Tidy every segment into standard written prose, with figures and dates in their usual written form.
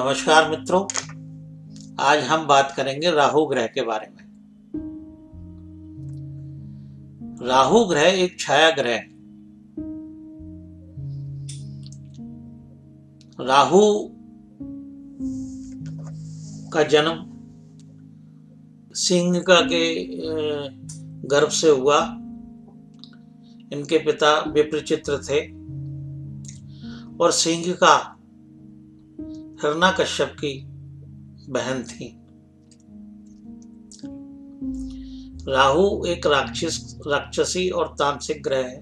नमस्कार मित्रों, आज हम बात करेंगे राहु ग्रह के बारे में। राहु ग्रह एक छाया ग्रह है। राहु का जन्म सिंह का के गर्भ से हुआ। इनके पिता विप्रचित्र थे और सिंह का हिरण्यकश्यप की बहन थी। राहु एक राक्षसी और तामसिक ग्रह है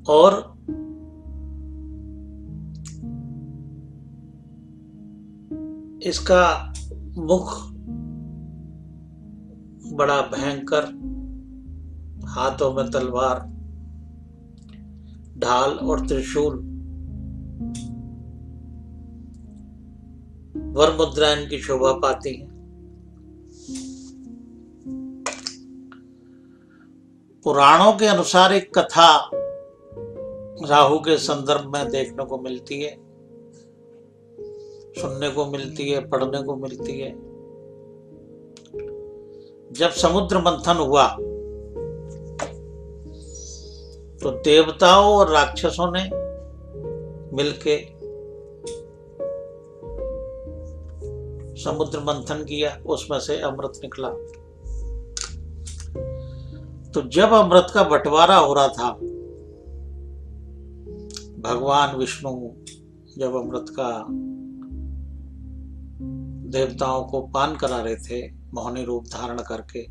और इसका मुख बड़ा भयंकर, हाथों में तलवार, ढाल और त्रिशूल, वर मुद्रा इनकी शोभा पाती है। पुराणों के अनुसार एक कथा राहु के संदर्भ में देखने को मिलती है, सुनने को मिलती है, पढ़ने को मिलती है। जब समुद्र मंथन हुआ तो देवताओं और राक्षसों ने मिलके समुद्र मंथन किया, उसमें से अमृत निकला। तो जब अमृत का बंटवारा हो रहा था, भगवान विष्णु जब अमृत का देवताओं को पान करा रहे थे मोहिनी रूप धारण करके,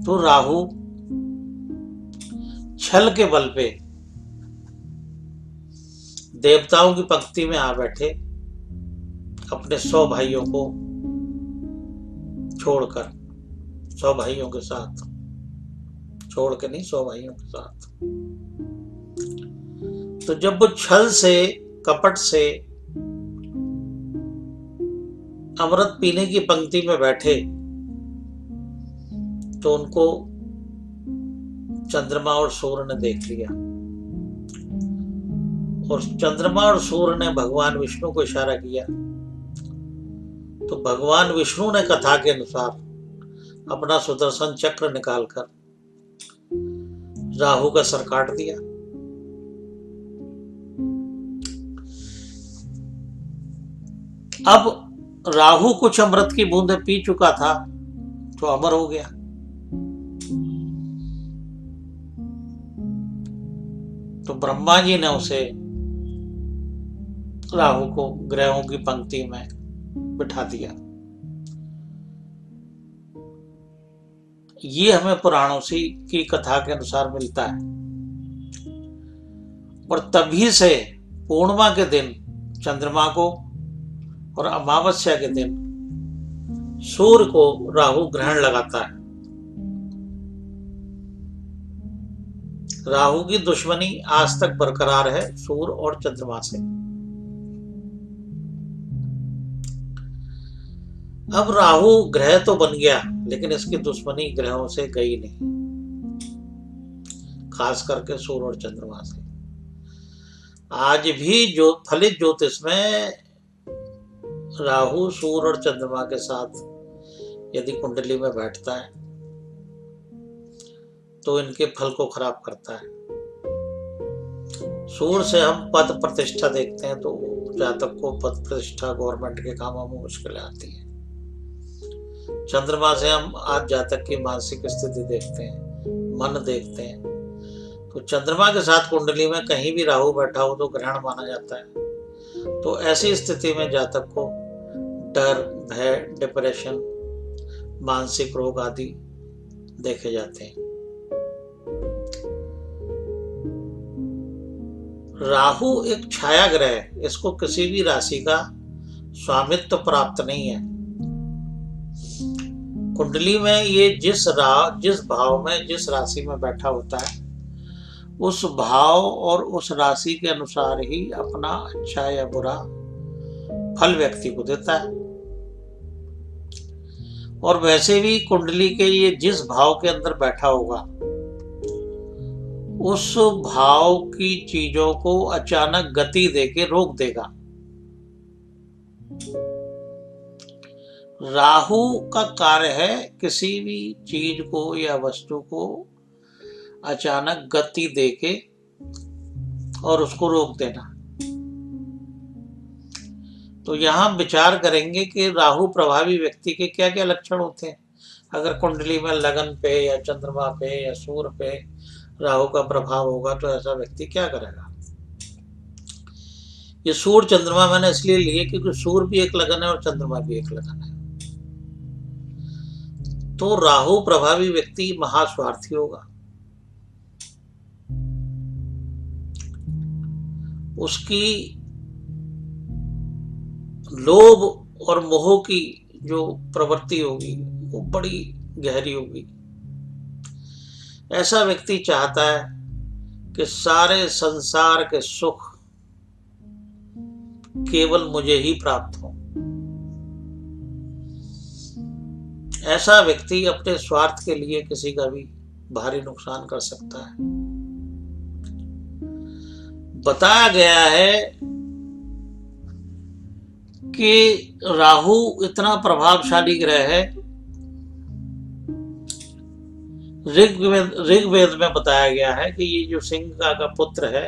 तो राहु छल के बल पे देवताओं की पंक्ति में आ बैठे, अपने 100 भाइयों को छोड़कर, 100 भाइयों के साथ, छोड़ के नहीं, 100 भाइयों के साथ। तो जब वो छल से, कपट से अमृत पीने की पंक्ति में बैठे तो उनको चंद्रमा और सूर्य ने देख लिया और चंद्रमा और सूर्य ने भगवान विष्णु को इशारा किया। तो भगवान विष्णु ने कथा के अनुसार अपना सुदर्शन चक्र निकालकर राहु का सर काट दिया। अब राहु कुछ अमृत की बूंदें पी चुका था तो अमर हो गया। तो ब्रह्मा जी ने उसे, राहु को, ग्रहों की पंक्ति में बिठा दिया। ये हमें पुराणों से की कथा के अनुसार मिलता है। और तभी से पूर्णिमा के दिन चंद्रमा को और अमावस्या के दिन सूर्य को राहु ग्रहण लगाता है। राहु की दुश्मनी आज तक बरकरार है सूर्य और चंद्रमा से। अब राहु ग्रह तो बन गया, लेकिन इसकी दुश्मनी ग्रहों से गई नहीं, खास करके सूर्य और चंद्रमा से। आज भी जो फलित ज्योतिष में राहु सूर्य और चंद्रमा के साथ यदि कुंडली में बैठता है तो इनके फल को खराब करता है। सूर्य से हम पद प्रतिष्ठा देखते हैं, तो जातक को पद प्रतिष्ठा, गवर्नमेंट के कामों में मुश्किलें आती है। चंद्रमा से हम आज जातक की मानसिक स्थिति देखते हैं, मन देखते हैं। तो चंद्रमा के साथ कुंडली में कहीं भी राहु बैठा हो तो ग्रहण माना जाता है। तो ऐसी स्थिति में जातक को डर, भय, डिप्रेशन, मानसिक रोग आदि देखे जाते हैं। राहु एक छाया ग्रह है, इसको किसी भी राशि का स्वामित्व प्राप्त नहीं है। कुंडली में ये जिस भाव में, जिस राशि में बैठा होता है, उस भाव और उस राशि के अनुसार ही अपना अच्छा या बुरा फल व्यक्ति को देता है। और वैसे भी कुंडली के ये जिस भाव के अंदर बैठा होगा उस भाव की चीजों को अचानक गति देके रोक देगा। राहु का कार्य है किसी भी चीज को या वस्तु को अचानक गति देके और उसको रोक देना। तो यहां विचार करेंगे कि राहु प्रभावी व्यक्ति के क्या क्या लक्षण होते हैं। अगर कुंडली में लगन पे या चंद्रमा पे या सूर्य पे राहु का प्रभाव होगा तो ऐसा व्यक्ति क्या करेगा। ये सूर्य चंद्रमा मैंने इसलिए लिए क्योंकि सूर्य भी एक लगन है और चंद्रमा भी एक लगन है। तो राहु प्रभावी व्यक्ति महास्वार्थी होगा। उसकी लोभ और मोह की जो प्रवृत्ति होगी वो बड़ी गहरी होगी। ऐसा व्यक्ति चाहता है कि सारे संसार के सुख केवल मुझे ही प्राप्त हो। ऐसा व्यक्ति अपने स्वार्थ के लिए किसी का भी भारी नुकसान कर सकता है। बताया गया है कि राहु इतना प्रभावशाली ग्रह है। ऋग्वेद में बताया गया है कि ये जो सिंह का पुत्र है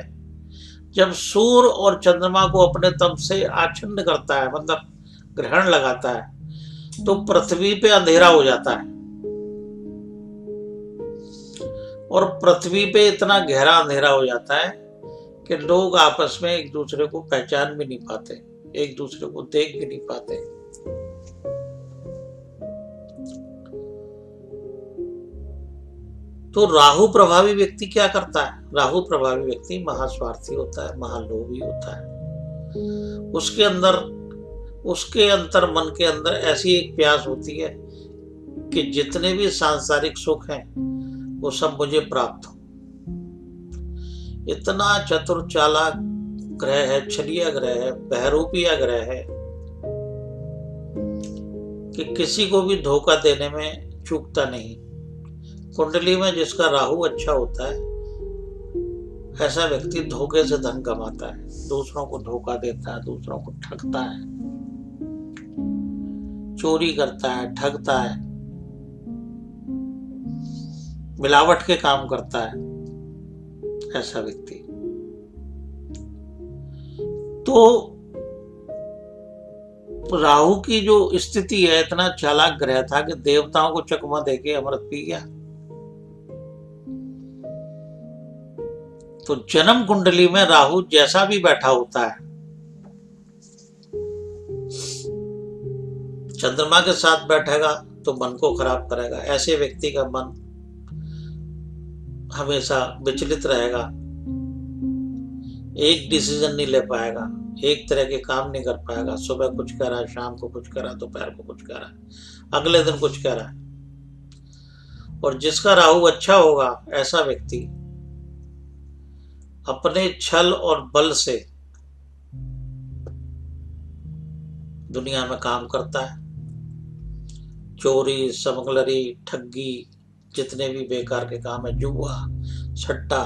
जब सूर्य और चंद्रमा को अपने तम से आच्छन्न करता है, मतलब ग्रहण लगाता है, तो पृथ्वी पे अंधेरा हो जाता है और पृथ्वी पे इतना गहरा अंधेरा हो जाता है कि लोग आपस में एक दूसरे को पहचान भी नहीं पाते, एक दूसरे को देख भी नहीं पाते। तो राहु प्रभावी व्यक्ति क्या करता है। राहु प्रभावी व्यक्ति महास्वार्थी होता है, महालोभी होता है। उसके अंतर मन के अंदर ऐसी एक प्यास होती है कि जितने भी सांसारिक सुख हैं वो सब मुझे प्राप्त हो। इतना चतुर चालाक ग्रह है, छलिया ग्रह है, बहरूपिया ग्रह है कि किसी को भी धोखा देने में चूकता नहीं। कुंडली में जिसका राहु अच्छा होता है ऐसा व्यक्ति धोखे से धन कमाता है, दूसरों को धोखा देता है, दूसरों को ठगता है, चोरी करता है, ठगता है, मिलावट के काम करता है ऐसा व्यक्ति। तो राहु की जो स्थिति है, इतना चालाक ग्रह था कि देवताओं को चकमा देके अमृत पी गया। तो जन्म कुंडली में राहु जैसा भी बैठा होता है, चंद्रमा के साथ बैठेगा तो मन को खराब करेगा। ऐसे व्यक्ति का मन हमेशा विचलित रहेगा, एक डिसीजन नहीं ले पाएगा, एक तरह के काम नहीं कर पाएगा। सुबह कुछ कह रहा है, शाम को कुछ कह रहा है, दोपहर को कुछ कह रहा है, अगले दिन कुछ कह रहा है। और जिसका राहु अच्छा होगा ऐसा व्यक्ति अपने छल और बल से दुनिया में काम करता है। चोरी, स्मगलरी, ठगी, जितने भी बेकार के काम है, जुआ, सट्टा,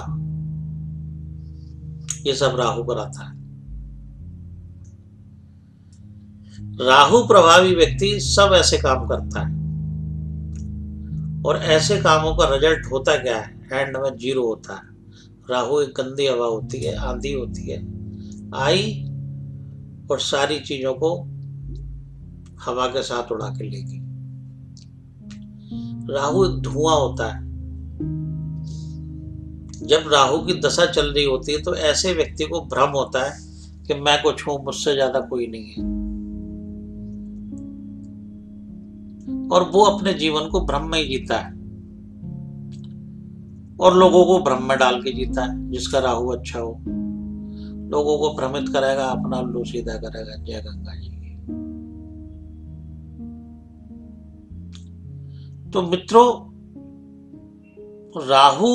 ये सब राहु कराता है। राहु प्रभावी व्यक्ति सब ऐसे काम करता है और ऐसे कामों का रिजल्ट होता क्या है, एंड में 0 होता है। राहु एक गंदी हवा होती है, आंधी होती है, आई और सारी चीजों को हवा के साथ उड़ा के लेगी। राहु एक धुआं होता है। जब राहु की दशा चल रही होती है तो ऐसे व्यक्ति को भ्रम होता है कि मैं कुछ हूं, मुझसे ज्यादा कोई नहीं है, और वो अपने जीवन को भ्रम में ही जीता है और लोगों को भ्रम में डाल के जीता है। जिसका राहु अच्छा हो लोगों को भ्रमित करेगा, अपना उल्लू सीधा करेगा। जय गंगा जी की। तो मित्रों, राहु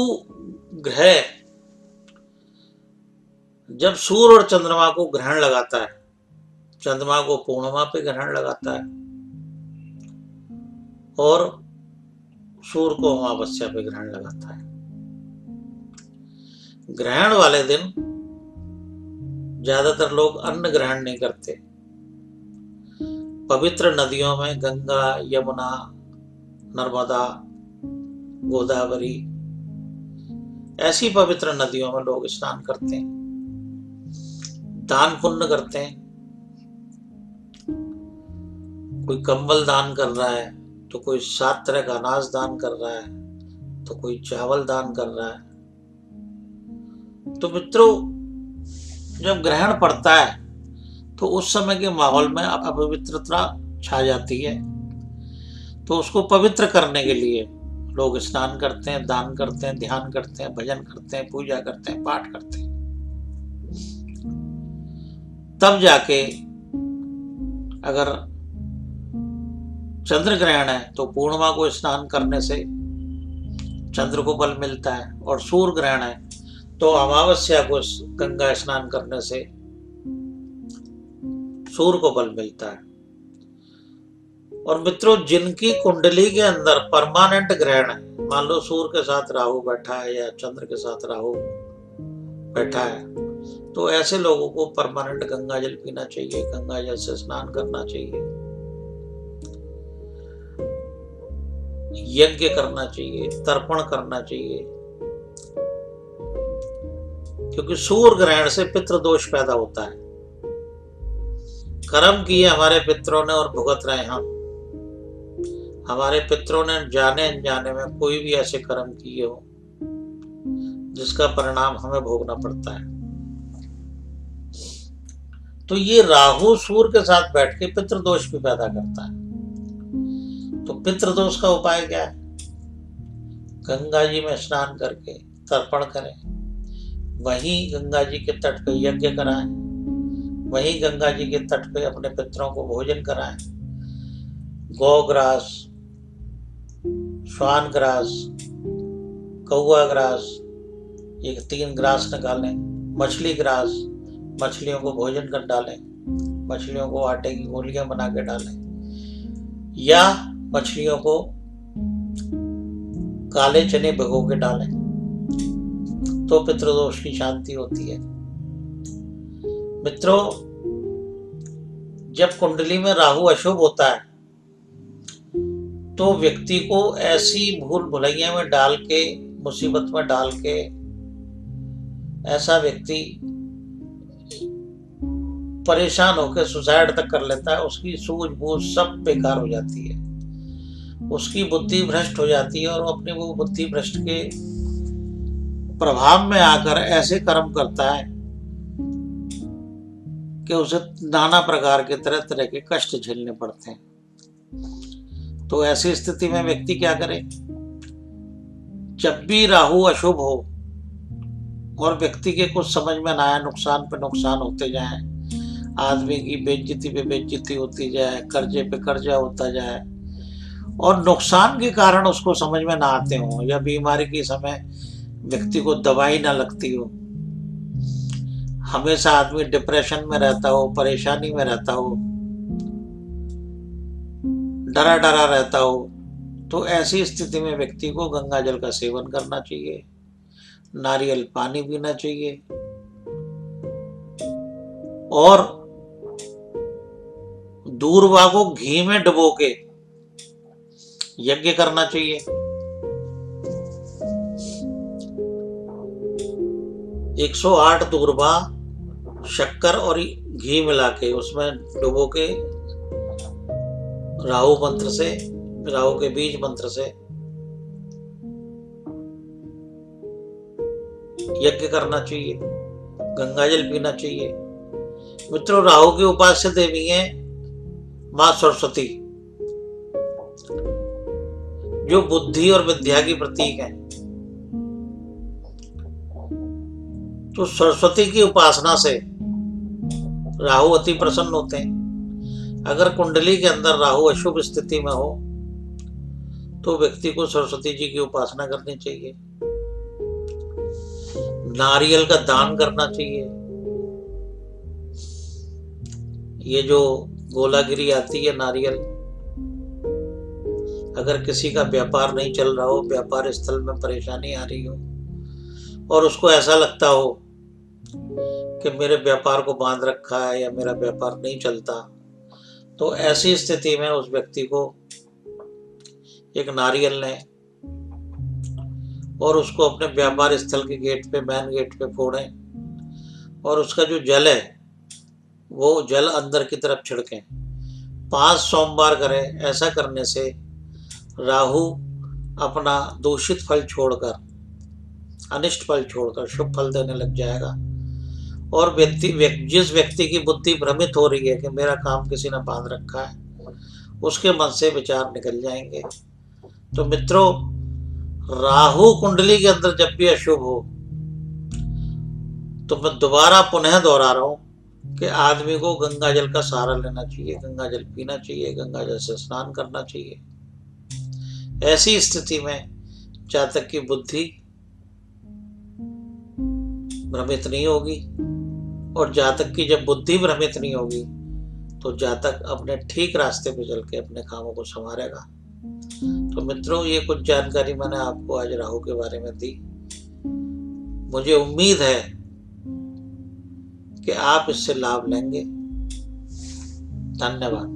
ग्रह जब सूर्य और चंद्रमा को ग्रहण लगाता है, चंद्रमा को पूर्णिमा पे ग्रहण लगाता है और सूर्य को अमावस्या पे ग्रहण लगाता है, ग्रहण वाले दिन ज्यादातर लोग अन्न ग्रहण नहीं करते। पवित्र नदियों में गंगा, यमुना, नर्मदा, गोदावरी ऐसी पवित्र नदियों में लोग स्नान करते हैं, दान पुण्य करते हैं। कोई कंबल दान कर रहा है, तो कोई 7 तरह का अनाज दान कर रहा है, तो कोई चावल दान कर रहा है। तो मित्रों, जब ग्रहण पड़ता है तो उस समय के माहौल में अपवित्रता छा जाती है। तो उसको पवित्र करने के लिए लोग स्नान करते हैं, दान करते हैं, ध्यान करते हैं, भजन करते हैं, पूजा करते हैं, पाठ करते हैं। तब जाके अगर चंद्र ग्रहण है तो पूर्णिमा को स्नान करने से चंद्र को बल मिलता है, और सूर्य ग्रहण है तो अमावस्या को गंगा स्नान करने से सूर्य को बल मिलता है। और मित्रों, जिनकी कुंडली के अंदर परमानेंट ग्रहण है, मान लो सूर्य के साथ राहु बैठा है या चंद्र के साथ राहु बैठा है, तो ऐसे लोगों को परमानेंट गंगा जल पीना चाहिए, गंगा जल से स्नान करना चाहिए, यज्ञ करना चाहिए, तर्पण करना चाहिए। क्योंकि सूर्य ग्रहण से पितृदोष पैदा होता है। कर्म किए हमारे पितरों ने और भुगत रहे हम। हमारे पितरों ने जाने अनजाने में कोई भी ऐसे कर्म किए हो जिसका परिणाम हमें भोगना पड़ता है। तो ये राहु सूर्य के साथ बैठ के पितृदोष भी पैदा करता है। तो पितृदोष का उपाय क्या है? गंगा जी में स्नान करके तर्पण करें, वहीं गंगा जी के तट पे यज्ञ कराएं, वहीं गंगा जी के तट पे अपने पितरों को भोजन कराएं। गौग्रास, श्वान ग्रास, कौआ ग्रास, ये 3 ग्रास निकालें। मछली ग्रास, मछलियों को भोजन कर डालें, मछलियों को आटे की गोलियां बना के डालें, या मछलियों को काले चने भिगो के डालें, तो पितृदोष की शांति होती है। मित्रों, जब कुंडली में राहु अशुभ होता है तो व्यक्ति को ऐसी भूल भुलैया में डाल के, मुसीबत में डाल के, ऐसा व्यक्ति परेशान होकर सुसाइड तक कर लेता है। उसकी सूझबूझ सब बेकार हो जाती है, उसकी बुद्धि भ्रष्ट हो जाती है, और वो अपनी वो बुद्धि भ्रष्ट के प्रभाव में आकर ऐसे कर्म करता है कि उसे नाना प्रकार के तरह तरह के कष्ट झेलने पड़ते हैं। तो ऐसी स्थिति में व्यक्ति क्या करे? जब भी राहु अशुभ हो और व्यक्ति के कुछ समझ में ना आए, नुकसान पे नुकसान होते जाए, आदमी की बेइज्जती पे बेइज्जती होती जाए, कर्जे पे कर्जा होता जाए, और नुकसान के कारण उसको समझ में ना आते हो, या बीमारी के समय व्यक्ति को दवाई ना लगती हो, हमेशा आदमी डिप्रेशन में रहता हो, परेशानी में रहता हो, डरा डरा रहता हो, तो ऐसी स्थिति में व्यक्ति को गंगा जल का सेवन करना चाहिए, नारियल पानी पीना चाहिए, और दूर्वा को घी में डुबो के यज्ञ करना चाहिए। 108 दूर्वा शक्कर और घी मिला के उसमें डुबो के राहु मंत्र से, राहु के बीज मंत्र से यज्ञ करना चाहिए, गंगाजल पीना चाहिए। मित्रों, राहु की उपास्य देवी है मां सरस्वती, जो बुद्धि और विद्या की प्रतीक है। तो सरस्वती की उपासना से राहु अति प्रसन्न होते हैं। अगर कुंडली के अंदर राहु अशुभ स्थिति में हो तो व्यक्ति को सरस्वती जी की उपासना करनी चाहिए, नारियल का दान करना चाहिए। ये जो गोलागिरी आती है नारियल, अगर किसी का व्यापार नहीं चल रहा हो, व्यापार स्थल में परेशानी आ रही हो और उसको ऐसा लगता हो कि मेरे व्यापार को बांध रखा है या मेरा व्यापार नहीं चलता, तो ऐसी स्थिति में उस व्यक्ति को एक नारियल लें और उसको अपने व्यापार स्थल के गेट पे, मेन गेट पे फोड़ें और उसका जो जल है वो जल अंदर की तरफ छिड़कें। 5 सोमवार करें। ऐसा करने से राहु अपना दूषित फल छोड़कर, अनिष्ट फल छोड़कर शुभ फल देने लग जाएगा और जिस व्यक्ति की बुद्धि भ्रमित हो रही है कि मेरा काम किसी ने बांध रखा है, उसके मन से विचार निकल जाएंगे। तो मित्रों, राहु कुंडली के अंदर जब भी अशुभ हो, तो मैं दोबारा पुनः दोहरा रहा हूं कि आदमी को गंगा जल का सहारा लेना चाहिए, गंगा जल पीना चाहिए, गंगा जल से स्नान करना चाहिए। ऐसी स्थिति में जातक की बुद्धि भ्रमित नहीं होगी, और जातक की जब बुद्धि भ्रमित नहीं होगी तो जातक अपने ठीक रास्ते पे चल के अपने कामों को संवारेगा। तो मित्रों, ये कुछ जानकारी मैंने आपको आज राहु के बारे में दी। मुझे उम्मीद है कि आप इससे लाभ लेंगे। धन्यवाद।